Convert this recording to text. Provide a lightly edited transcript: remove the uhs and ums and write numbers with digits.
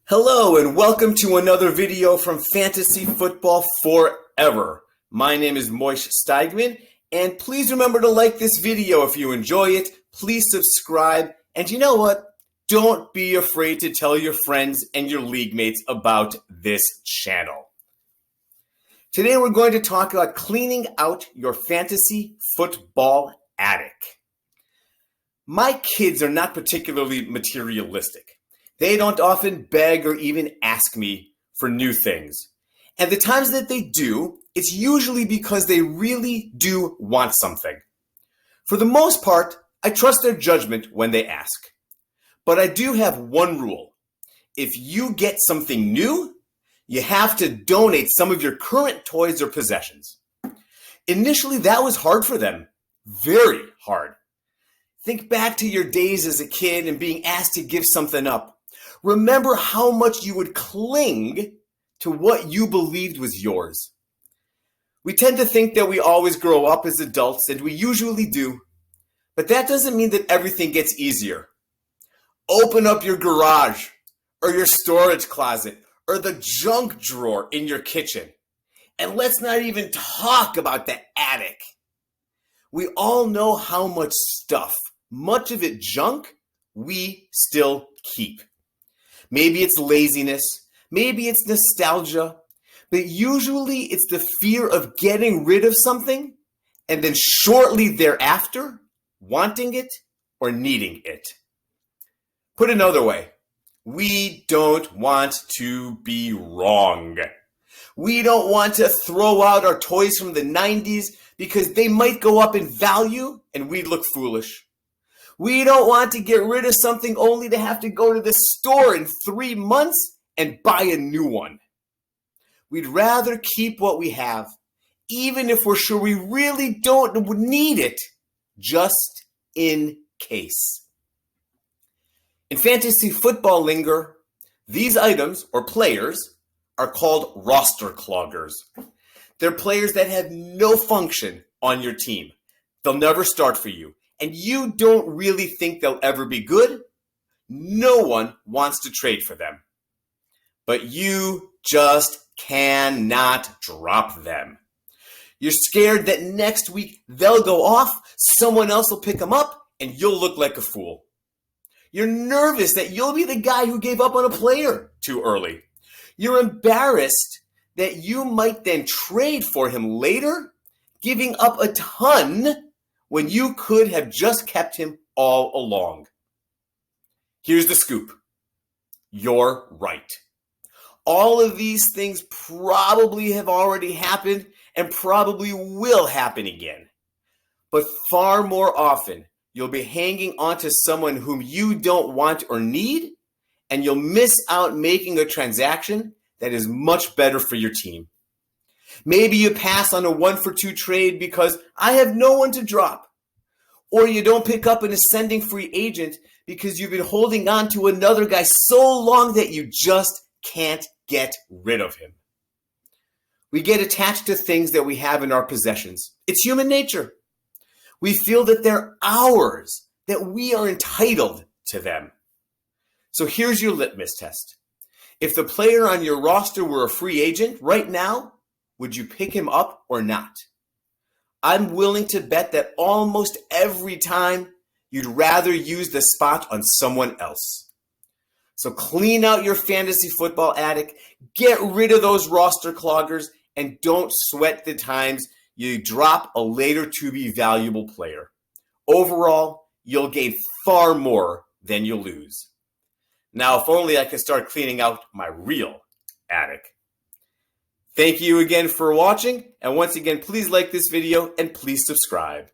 Hello and welcome to another video from Fantasy Football Forever. My name is Moish Steigman, and please remember to like this video if you enjoy it. Please subscribe, and you know what? Don't be afraid to tell your friends and your league mates about this channel. Today we're going to talk about cleaning out your fantasy football attic. My kids are not particularly materialistic. They don't often beg or even ask me for new things. And the times that they do, it's usually because they really do want something. For the most part, I trust their judgment when they ask. But I do have one rule. If you get something new, you have to donate some of your current toys or possessions. Initially, that was hard for them. Very hard. Think back to your days as a kid and being asked to give something up. Remember how much you would cling to what you believed was yours. We tend to think that we always grow up as adults, and we usually do. But that doesn't mean that everything gets easier. Open up your garage, or your storage closet, or the junk drawer in your kitchen. And let's not even talk about the attic. We all know how much stuff, much of it junk, we still keep. Maybe it's laziness, maybe it's nostalgia, but usually it's the fear of getting rid of something and then shortly thereafter wanting it or needing it. Put another way, we don't want to be wrong. We don't want to throw out our toys from the 90s because they might go up in value and we'd look foolish. We don't want to get rid of something only to have to go to the store in 3 months and buy a new one. We'd rather keep what we have, even if we're sure we really don't need it, just in case. In fantasy football lingo, these items or players are called roster-cloggers. They're players that have no function on your team. They'll never start for you. And you don't really think they'll ever be good, no one wants to trade for them. But you just cannot drop them. You're scared that next week they'll go off, someone else will pick them up, and you'll look like a fool. You're nervous that you'll be the guy who gave up on a player too early. You're embarrassed that you might then trade for him later, giving up a ton when you could have just kept him all along. Here's the scoop. You're right. All of these things probably have already happened and probably will happen again. But far more often, you'll be hanging on to someone whom you don't want or need, and you'll miss out making a transaction that is much better for your team. Maybe you pass on a 1-for-2 trade because I have no one to drop. Or you don't pick up an ascending free agent because you've been holding on to another guy so long that you just can't get rid of him. We get attached to things that we have in our possessions. It's human nature. We feel that they're ours, that we are entitled to them. So here's your litmus test. If the player on your roster were a free agent right now, would you pick him up or not? I'm willing to bet that almost every time you'd rather use the spot on someone else. So clean out your fantasy football attic, get rid of those roster cloggers, and don't sweat the times you drop a later to be valuable player. Overall, you'll gain far more than you'll lose. Now, if only I could start cleaning out my real attic. Thank you again for watching, and once again, please like this video and please subscribe.